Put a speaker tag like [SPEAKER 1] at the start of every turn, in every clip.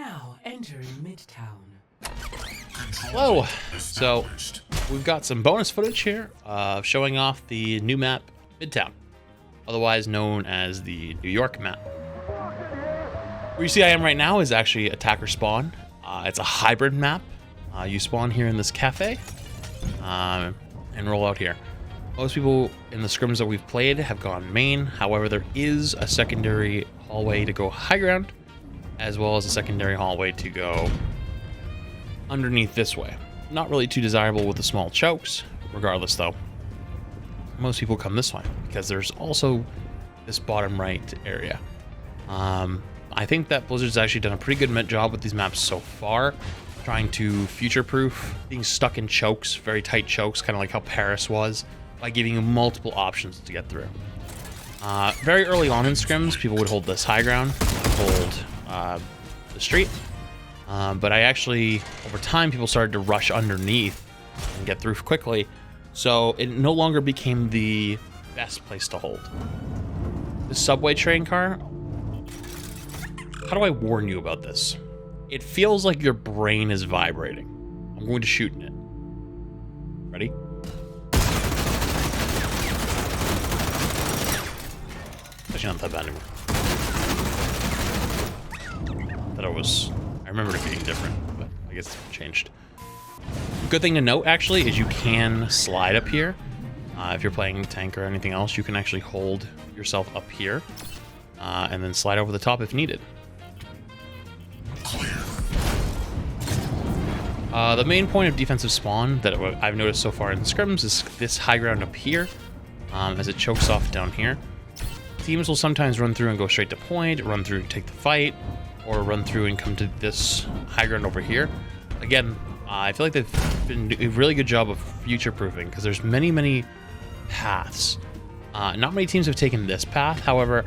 [SPEAKER 1] Now entering Midtown.
[SPEAKER 2] Hello. So we've got some bonus footage here showing off the new map Midtown, otherwise known as the New York map. Where you see I am right now is actually attacker spawn. It's a hybrid map. You spawn here in this cafe and roll out here. Most people in the scrims that we've played have gone main. However, there is a secondary hallway to go high ground, as well as a secondary hallway to go underneath this way. Not really too desirable with the small chokes. Regardless, though, most people come this way because there's also this bottom right area. I think that Blizzard's actually done a pretty good job with these maps so far, trying to future-proof being stuck in chokes, very tight chokes, kind of like how Paris was, by giving you multiple options to get through. Very early on in scrims, people would hold this high ground, hold the street, but I actually, over time, people started to rush underneath and get through quickly, so it no longer became the best place to hold. The subway train car, how do I warn you about this? It feels like your brain is vibrating. I'm going to shoot in it. Ready? Actually, not that bad anymore. I remembered it being different, but I guess it's changed. Good thing to note, actually, is you can slide up here. If you're playing tank or anything else, you can actually hold yourself up here and then slide over the top if needed. The main point of defensive spawn that I've noticed so far in the scrims is this high ground up here, as it chokes off down here. Teams will sometimes run through and go straight to point, run through and take the fight, or run through and come to this high ground over here. Again, I feel like they've been doing a really good job of future-proofing because there's many paths. Not many teams have taken this path, however,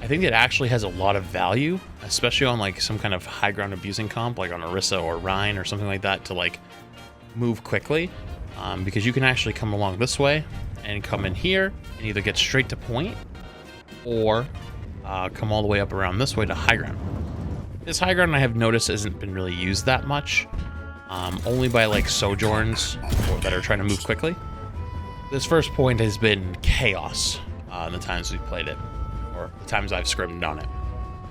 [SPEAKER 2] I think it actually has a lot of value, especially on like some kind of high ground abusing comp, like on Orisa or Rhine or something like that, to like move quickly, because you can actually come along this way and come in here and either get straight to point or come all the way up around this way to high ground. This high ground I have noticed hasn't been really used that much, only by like sojourns that are trying to move quickly. This first point has been chaos in the times we've played it, or the times I've scrimmed on it.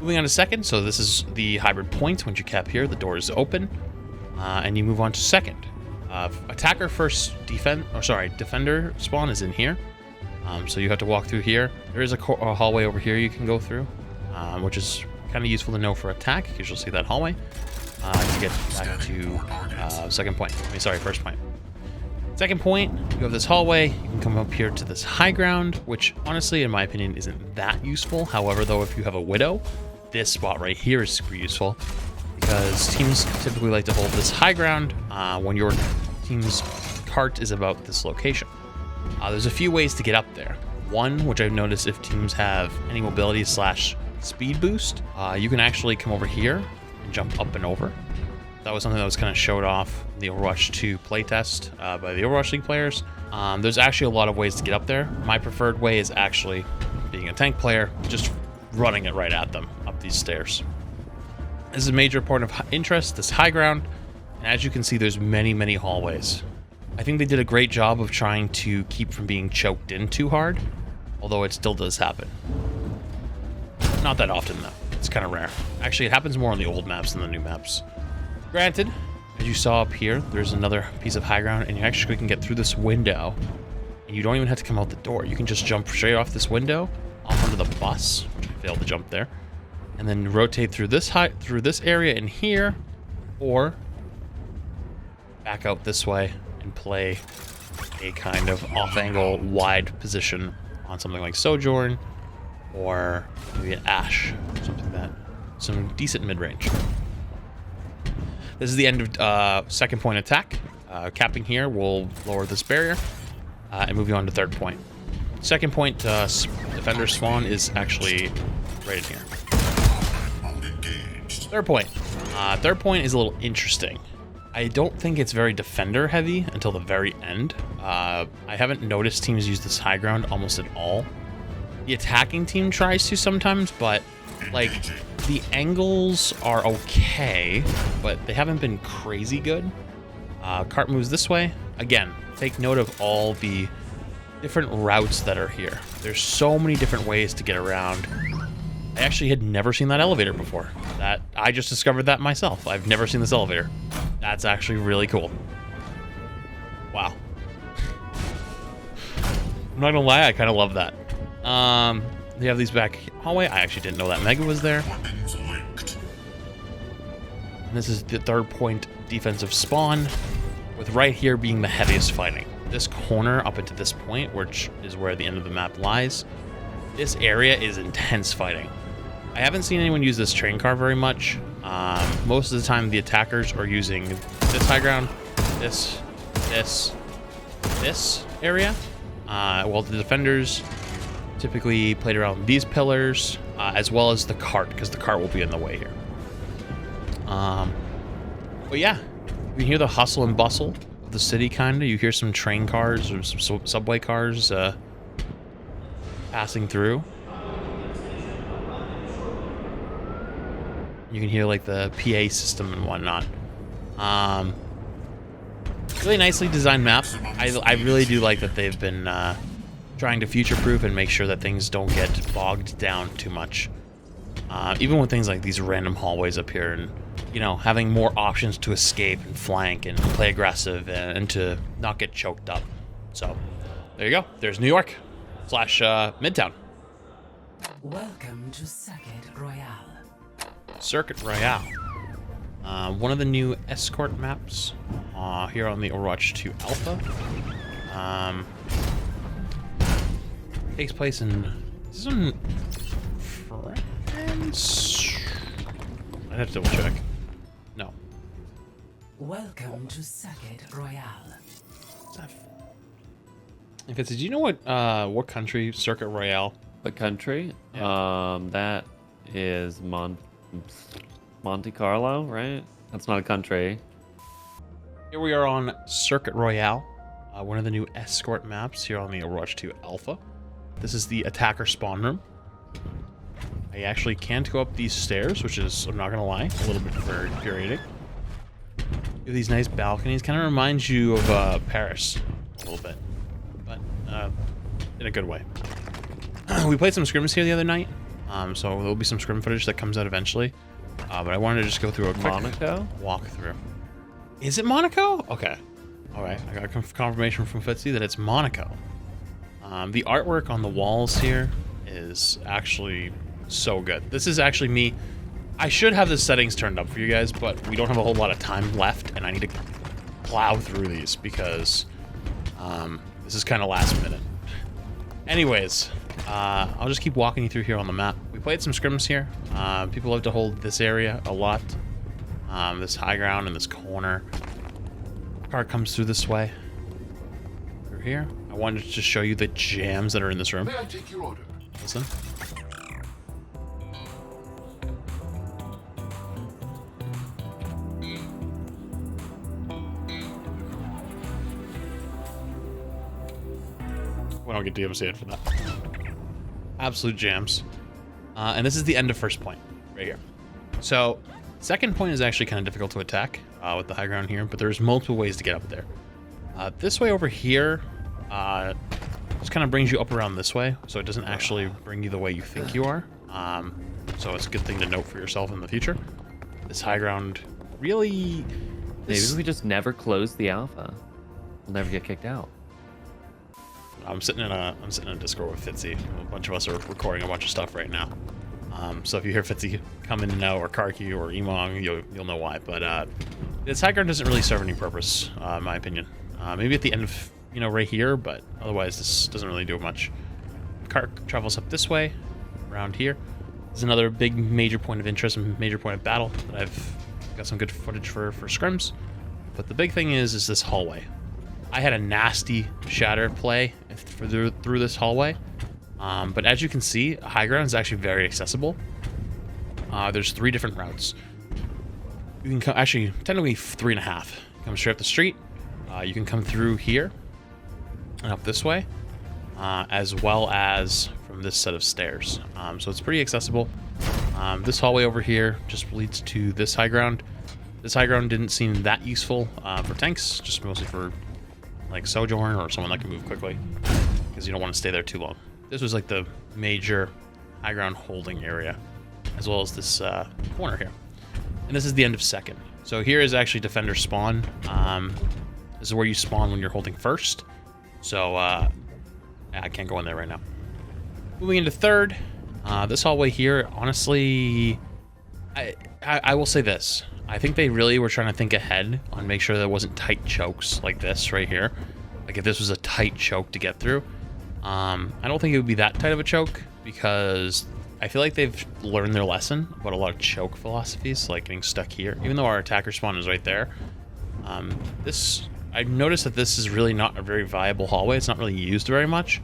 [SPEAKER 2] Moving on to second, so this is the hybrid point. Once you cap here, the door is open, and you move on to second. Attacker first defender spawn is in here, so you have to walk through here. There is a hallway over here you can go through, which is kind of useful to know for attack, because you'll see that hallway to get back to first point. Second point, you have this hallway, you can come up here to this high ground, which honestly, in my opinion, isn't that useful. However, though, if you have a Widow, this spot right here is super useful, because teams typically like to hold this high ground when your team's cart is about this location. There's a few ways to get up there. One, which I've noticed if teams have any mobility / speed boost, you can actually come over here and jump up and over. That was something that was kind of showed off in the Overwatch 2 playtest by the Overwatch League players. There's actually a lot of ways to get up there. My preferred way is actually, being a tank player, just running it right at them up these stairs. This is a major point of interest, this high ground, and as you can see, there's many hallways. I think they did a great job of trying to keep from being choked in too hard, although it still does happen. Not that often, though. It's kind of rare. Actually, it happens more on the old maps than the new maps. Granted, as you saw up here, there's another piece of high ground, and you actually can get through this window, and you don't even have to come out the door. You can just jump straight off this window, off onto the bus, which I failed to jump there, and then rotate through this area in here, or back out this way and play a kind of off-angle wide position on something like Sojourn, or maybe an Ash, something like that. Some decent mid-range. This is the end of second point attack. Capping here will lower this barrier, and moving on to third point. Second point defender spawn is actually right in here. Third point. Third point is a little interesting. I don't think it's very defender heavy until the very end. I haven't noticed teams use this high ground almost at all. The attacking team tries to sometimes, but Like, the angles are okay, but they haven't been crazy good. Cart moves this way. Again, take note of all the different routes that are here. There's so many different ways to get around. I actually had never seen that elevator before. I just discovered that myself. I've never seen this elevator. That's actually really cool. Wow. I'm not gonna lie, I kind of love that. They have these back hallway. I actually didn't know that Mega was there. And this is the third point defensive spawn, with right here being the heaviest fighting. This corner up into this point, which is where the end of the map lies, this area is intense fighting. I haven't seen anyone use this train car very much. Most of the time the attackers are using this high ground, this area, while the defenders typically played around these pillars, as well as the cart, because the cart will be in the way here. But yeah, you can hear the hustle and bustle of the city, kind of. You hear some train cars or some subway cars passing through. You can hear like the PA system and whatnot. Really nicely designed map. I really do like that they've been trying to future-proof and make sure that things don't get bogged down too much. Even with things like these random hallways up here, and you know, having more options to escape and flank and play aggressive and to not get choked up. So there you go. There's New York / Midtown.
[SPEAKER 1] Welcome to Circuit Royale.
[SPEAKER 2] Circuit Royale. One of the new escort maps here on the Overwatch 2 Alpha. Takes place in France. I'd have to double check. No.
[SPEAKER 1] Welcome to Circuit Royale.
[SPEAKER 2] If it's, do you know what country Circuit Royale?
[SPEAKER 3] What country?
[SPEAKER 2] Yeah.
[SPEAKER 3] That is Monte Carlo, right? That's not a country.
[SPEAKER 2] Here we are on Circuit Royale, one of the new escort maps here on the Overwatch 2 Alpha. This is the attacker spawn room. I actually can't go up these stairs, which is, I'm not gonna lie, a little bit infuriating. You have these nice balconies, kind of reminds you of Paris a little bit, but in a good way. We played some scrims here the other night, so there'll be some scrim footage that comes out eventually. But I wanted to just go through a quick walkthrough. Is it Monaco? Okay. All right. I got confirmation from Fitzy that it's Monaco. The artwork on the walls here is actually so good. This is actually me. I should have the settings turned up for you guys, but we don't have a whole lot of time left, and I need to plow through these because this is kind of last minute. Anyways, I'll just keep walking you through here on the map. We played some scrims here. People love to hold this area a lot. This high ground in this corner. Car comes through this way. Through here. I wanted to just show you the jams that are in this room.
[SPEAKER 4] May I take your order?
[SPEAKER 2] Listen. We don't get DMCA'd for that. Absolute jams. And this is the end of first point, right here. So, second point is actually kind of difficult to attack with the high ground here, but there's multiple ways to get up there. This way over here just kind of brings you up around this way, so it doesn't actually bring you the way you think you are. So it's a good thing to note for yourself in the future. This high ground really...
[SPEAKER 3] Maybe we just never close the alpha. We'll never get kicked out.
[SPEAKER 2] I'm sitting in a Discord with Fitzy. A bunch of us are recording a bunch of stuff right now. So if you hear Fitzy come in and out, or Karki, or Emong, you'll know why. But this high ground doesn't really serve any purpose, in my opinion. Maybe at the end of, right here, but otherwise this doesn't really do much. Cart travels up this way, around here. There's another big major point of interest and major point of battle that I've got some good footage for scrims. But the big thing is this hallway. I had a nasty shatter play through this hallway. But as you can see, high ground is actually very accessible. There's 3 different routes. You can come, actually, technically 3.5. Come straight up the street. You can come through here and up this way, as well as from this set of stairs. So it's pretty accessible. This hallway over here just leads to this high ground. This high ground didn't seem that useful for tanks, just mostly for like Sojourn or someone that can move quickly, because you don't want to stay there too long. This was like the major high ground holding area, as well as this corner here. And this is the end of second. So here is actually defender spawn. This is where you spawn when you're holding first. So I can't go in there right now. Moving into third, this hallway here, honestly, I will say this. I think they really were trying to think ahead on make sure there wasn't tight chokes like this right here. Like if this was a tight choke to get through. I don't think it would be that tight of a choke, because I feel like they've learned their lesson about a lot of choke philosophies, like getting stuck here. Even though our attacker spawn is right there, I've noticed that this is really not a very viable hallway. It's not really used very much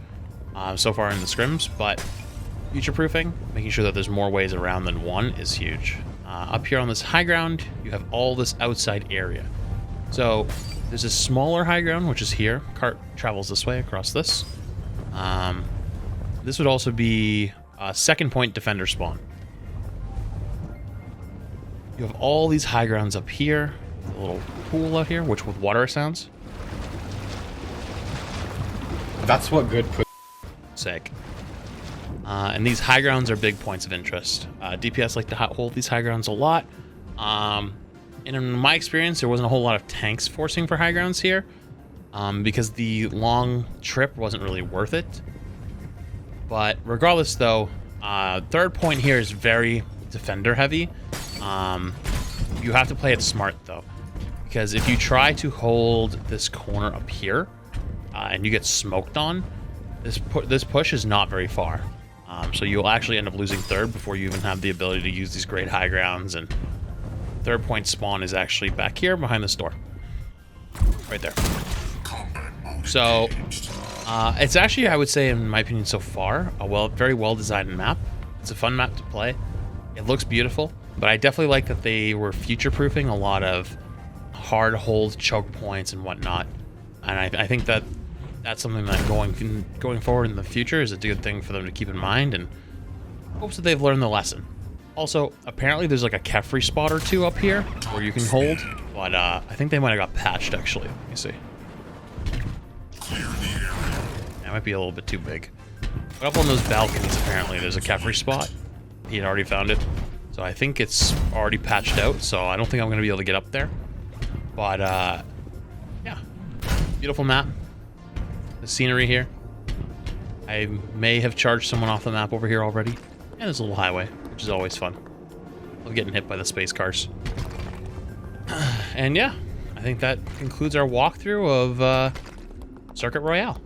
[SPEAKER 2] so far in the scrims, but future-proofing, making sure that there's more ways around than one is huge. Up here on this high ground, you have all this outside area. So there's a smaller high ground, which is here. Cart travels this way across this. This would also be a second point defender spawn. You have all these high grounds up here. A little pool out here, which with water sounds.
[SPEAKER 4] That's what good put.
[SPEAKER 2] Sick. And these high grounds are big points of interest. DPS like to hold these high grounds a lot. And in my experience, there wasn't a whole lot of tanks forcing for high grounds here, because the long trip wasn't really worth it. But regardless, though, third point here is very defender heavy. You have to play it smart, though, because if you try to hold this corner up here and you get smoked on, this push is not very far. So you'll actually end up losing third before you even have the ability to use these great high grounds. And third point spawn is actually back here behind this door, right there. So it's actually, I would say, in my opinion so far, a very well designed map. It's a fun map to play. It looks beautiful, but I definitely like that they were future proofing a lot of hard hold choke points and whatnot. And I think that that's something that going forward in the future is a good thing for them to keep in mind, and hopes that they've learned the lesson. Also, apparently there's like a Kefri spot or two up here where you can hold, but I think they might have got patched actually. Let me see. That might be a little bit too big. But up on those balconies, apparently there's a Kefri spot. He had already found it, so I think it's already patched out. So I don't think I'm gonna be able to get up there. But yeah, beautiful map. The scenery here. I may have charged someone off the map over here already. And there's a little highway, which is always fun. I'm getting hit by the space cars. And yeah, I think that concludes our walkthrough of Circuit Royale.